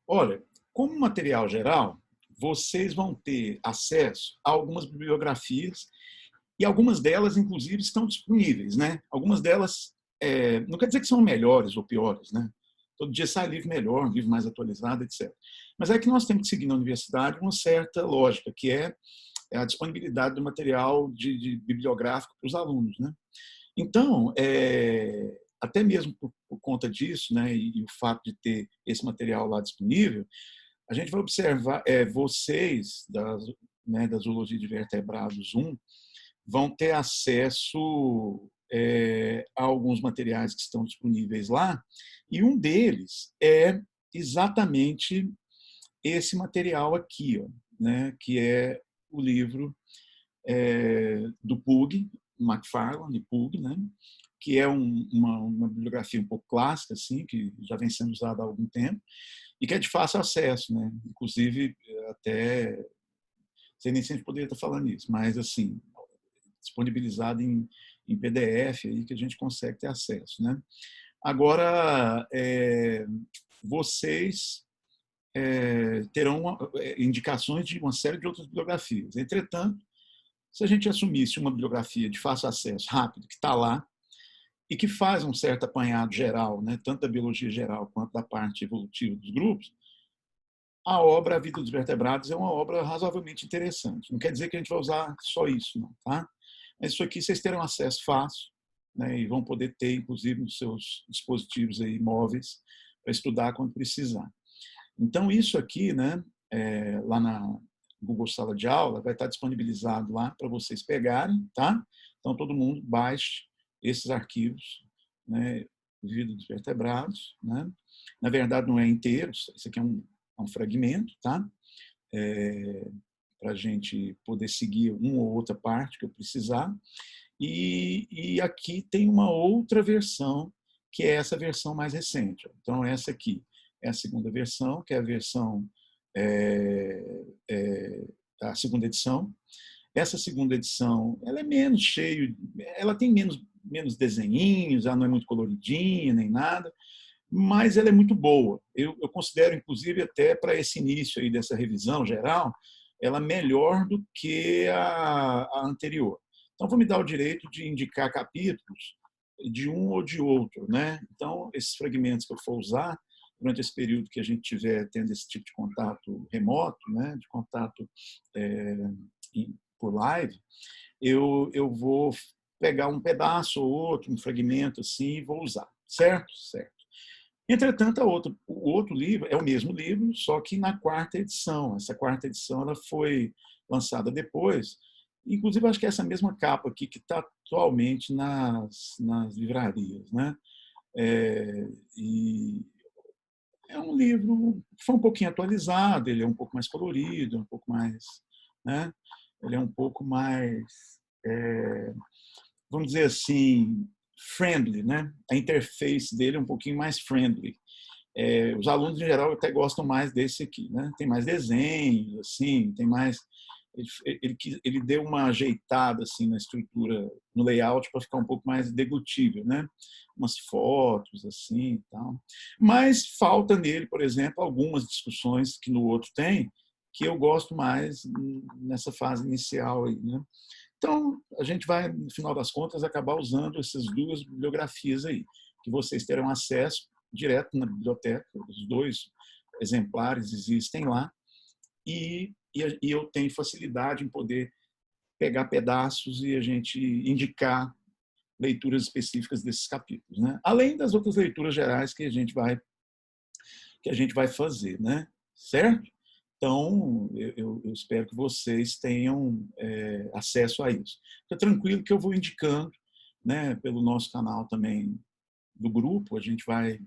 Olha, como material geral, vocês vão ter acesso a algumas bibliografias e algumas delas, inclusive, estão disponíveis, né? Algumas delas, não quer dizer que são melhores ou piores, né? Todo dia sai livro melhor, um livro mais atualizado, etc. Mas é que nós temos que seguir na universidade uma certa lógica, que é a disponibilidade do material de bibliográfico para os alunos, né? Então, até mesmo por conta disso, né, e o fato de ter esse material lá disponível, a gente vai observar, vocês, da Zoologia de Vertebrados 1, vão ter acesso a alguns materiais que estão disponíveis lá, e um deles é exatamente esse material aqui, ó, né, que é o livro do Pug, McFarlane Pug, né, que é uma bibliografia um pouco clássica, assim, que já vem sendo usada há algum tempo, e que é de fácil acesso, né? Inclusive, até, não sei nem se a gente poderia estar falando isso, mas, assim, disponibilizado em PDF, aí, que a gente consegue ter acesso, né? Agora, vocês terão indicações de uma série de outras bibliografias. Entretanto, se a gente assumisse uma bibliografia de fácil acesso, rápido, que está lá, e que faz um certo apanhado geral, né, tanto da biologia geral quanto da parte evolutiva dos grupos, a obra A Vida dos Vertebrados é uma obra razoavelmente interessante. Não quer dizer que a gente vai usar só isso, não, tá? Mas isso aqui vocês terão acesso fácil, né, e vão poder ter, inclusive, nos seus dispositivos aí, móveis, para estudar quando precisar. Então, isso aqui, né, lá na Google Sala de Aula, vai estar disponibilizado lá para vocês pegarem, tá? Então, todo mundo baixe esses arquivos, né, Vida dos Vertebrados, né? Na verdade, não é inteiro, isso aqui é um fragmento, tá? Para a gente poder seguir uma ou outra parte que eu precisar. E aqui tem uma outra versão, que é essa versão mais recente. Então, essa aqui é a segunda versão, que é a versão, a segunda edição. Essa segunda edição, ela é menos cheio, ela tem menos desenhinhos, ela não é muito coloridinha nem nada, mas ela é muito boa. Eu considero, inclusive, até para esse início aí dessa revisão geral, ela melhor do que a anterior. Então, vou me dar o direito de indicar capítulos de um ou de outro, né? Então, esses fragmentos que eu for usar durante esse período que a gente estiver tendo esse tipo de contato remoto, né, de contato por live, eu vou pegar um pedaço ou outro, um fragmento assim, e vou usar, certo? Certo. Entretanto, o outro livro é o mesmo livro, só que na quarta edição. Essa quarta edição ela foi lançada depois. Inclusive, acho que é essa mesma capa aqui que está atualmente nas livrarias, né? E é um livro que foi um pouquinho atualizado, ele é um pouco mais colorido, um pouco mais, né? Ele é um pouco mais, vamos dizer assim, friendly, né? A interface dele é um pouquinho mais friendly. Os alunos em geral até gostam mais desse aqui, né? Tem mais desenhos, assim, tem mais ele deu uma ajeitada assim na estrutura, no layout, para ficar um pouco mais deglutível, né? Umas fotos assim, e tal. Mas falta nele, por exemplo, algumas discussões que no outro tem, que eu gosto mais nessa fase inicial aí, né? Então, a gente vai, no final das contas, acabar usando essas duas bibliografias aí, que vocês terão acesso direto na biblioteca, os dois exemplares existem lá, e eu tenho facilidade em poder pegar pedaços e a gente indicar leituras específicas desses capítulos, né? Além das outras leituras gerais que a gente vai fazer, né? Certo? Então, eu espero que vocês tenham acesso a isso. Fica tranquilo que eu vou indicando, né, pelo nosso canal também do grupo, a gente vai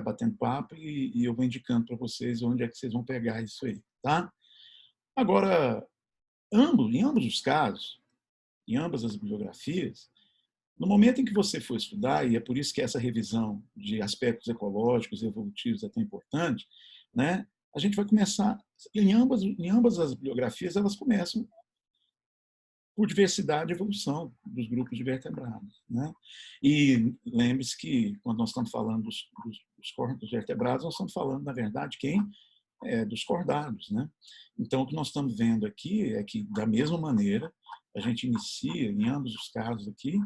batendo papo e eu vou indicando para vocês onde é que vocês vão pegar isso aí, tá? Agora, em ambos os casos, em ambas as bibliografias, no momento em que você for estudar, e é por isso que essa revisão de aspectos ecológicos e evolutivos é tão importante, né? A gente vai começar, em ambas as bibliografias, elas começam por diversidade e evolução dos grupos de vertebrados, né? E lembre-se que, quando nós estamos falando dos dos vertebrados, nós estamos falando, na verdade, quem? Dos cordados, né? Então, o que nós estamos vendo aqui é que, da mesma maneira, a gente inicia, em ambos os casos aqui,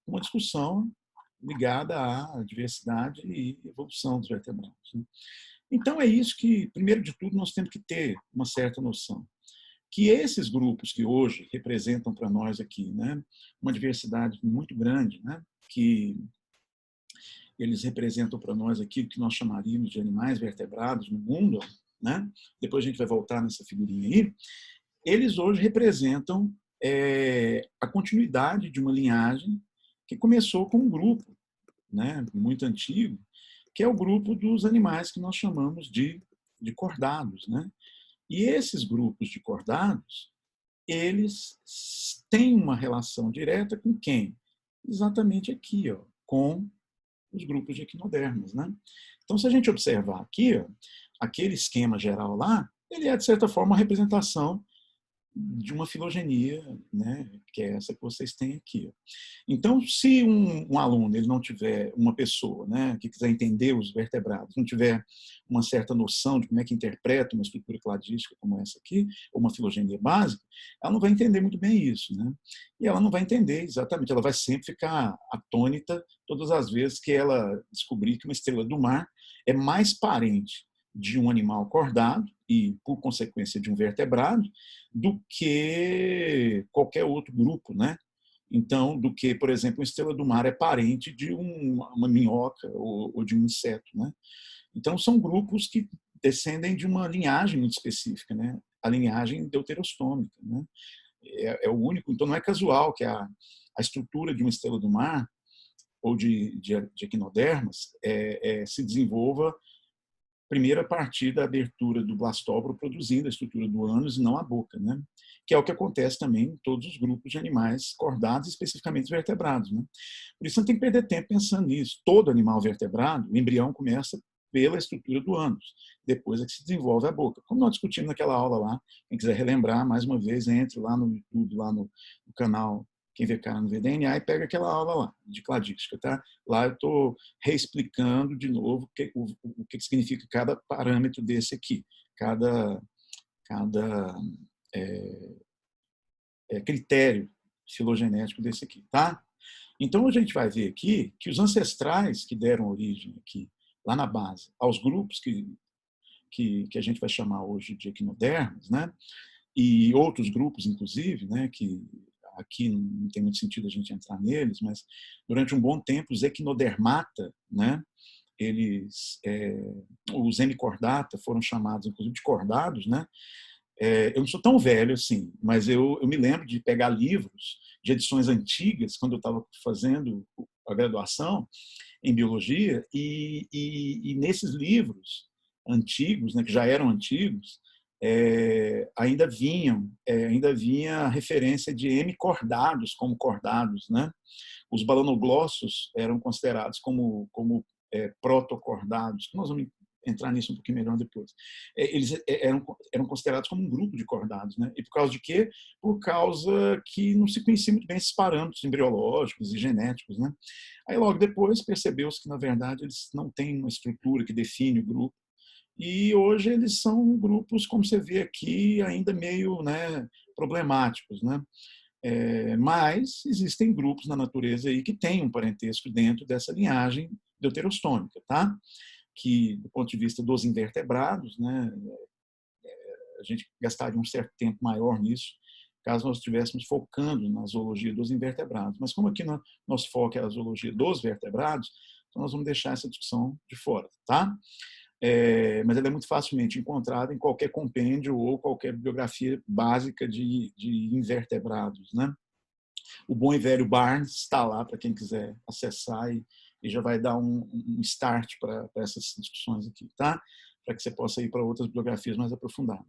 uma discussão ligada à diversidade e evolução dos vertebrados, né? Então, é isso que, primeiro de tudo, nós temos que ter uma certa noção. Que esses grupos que hoje representam para nós aqui, né, uma diversidade muito grande, né, que eles representam para nós aqui o que nós chamaríamos de animais vertebrados no mundo, né? Depois a gente vai voltar nessa figurinha aí. Eles hoje representam a continuidade de uma linhagem que começou com um grupo, né, muito antigo, que é o grupo dos animais que nós chamamos de cordados, né? E esses grupos de cordados, eles têm uma relação direta com quem? Exatamente aqui, ó, com os grupos de equinodermas, né? Então, se a gente observar aqui, ó, aquele esquema geral lá, ele é, de certa forma, uma representação de uma filogenia, né, que é essa que vocês têm aqui. Então, se um aluno ele não tiver, uma pessoa, né, que quiser entender os vertebrados, não tiver uma certa noção de como é que interpreta uma estrutura cladística como essa aqui, ou uma filogenia básica, ela não vai entender muito bem isso, né? E ela não vai entender exatamente, ela vai sempre ficar atônita todas as vezes que ela descobrir que uma estrela do mar é mais parente de um animal cordado e, por consequência, de um vertebrado, do que qualquer outro grupo, né? Então, do que, por exemplo, uma estrela do mar é parente de uma minhoca ou de um inseto, né? Então, são grupos que descendem de uma linhagem muito específica, né? A linhagem deuterostômica, né? É o único, então não é casual que a estrutura de uma estrela do mar ou de equinodermas se desenvolva primeiro a partir da abertura do blastóbaro produzindo a estrutura do ânus e não a boca, né? Que é o que acontece também em todos os grupos de animais cordados, especificamente vertebrados, né? Por isso não tem que perder tempo pensando nisso. Todo animal vertebrado, o embrião começa pela estrutura do ânus, depois é que se desenvolve a boca. Como nós discutimos naquela aula lá, quem quiser relembrar, mais uma vez, entre lá no YouTube, lá no canal Quem Vê Cara no VDNA e pega aquela aula lá, de cladística, tá? Lá eu estou reexplicando de novo o que significa cada parâmetro desse aqui, cada critério filogenético desse aqui, tá? Então a gente vai ver aqui que os ancestrais que deram origem aqui, lá na base, aos grupos que a gente vai chamar hoje de equinodermas, né? E outros grupos, inclusive, né, que aqui não tem muito sentido a gente entrar neles, mas durante um bom tempo os equinodermata, né, os hemicordata foram chamados, inclusive, de cordados, né? Eu não sou tão velho assim, mas eu me lembro de pegar livros de edições antigas, quando eu estava fazendo a graduação em biologia, e nesses livros antigos, né, que já eram antigos, ainda vinha referência de hemicordados como cordados, né? Os balanoglossos eram considerados como protocordados. Nós vamos entrar nisso um pouquinho melhor depois. Eles eram considerados como um grupo de cordados, né? E por causa de quê? Por causa que não se conhecia muito bem esses parâmetros embriológicos e genéticos, né? Aí logo depois percebeu-se que na verdade eles não têm uma estrutura que define o grupo. E hoje eles são grupos, como você vê aqui, ainda meio, né, problemáticos, né? Mas existem grupos na natureza aí que têm um parentesco dentro dessa linhagem deuterostômica, tá? Que, do ponto de vista dos invertebrados, né, a gente gastaria um certo tempo maior nisso, caso nós estivéssemos focando na zoologia dos invertebrados. Mas como aqui nosso foco é a zoologia dos vertebrados, então nós vamos deixar essa discussão de fora, tá? Mas ela é muito facilmente encontrada em qualquer compêndio ou qualquer bibliografia básica de invertebrados, né? O bom e velho Barnes está lá para quem quiser acessar e já vai dar um start para essas discussões aqui, tá? Para que você possa ir para outras bibliografias mais aprofundadas.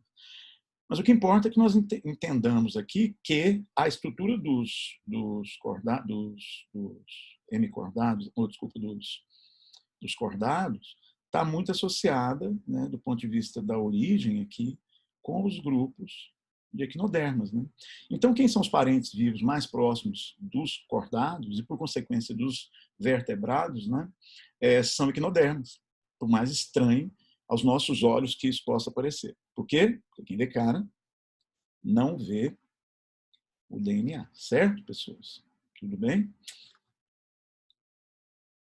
Mas o que importa é que nós entendamos aqui que a estrutura dos hemicordados, ou desculpa, dos cordados, está muito associada, né, do ponto de vista da origem aqui, com os grupos de equinodermas, né? Então, quem são os parentes vivos mais próximos dos cordados e, por consequência, dos vertebrados, né, são equinodermas. por mais estranho aos nossos olhos que isso possa parecer. Por quê? Porque quem vê cara não vê o DNA. Certo, pessoas? Tudo bem?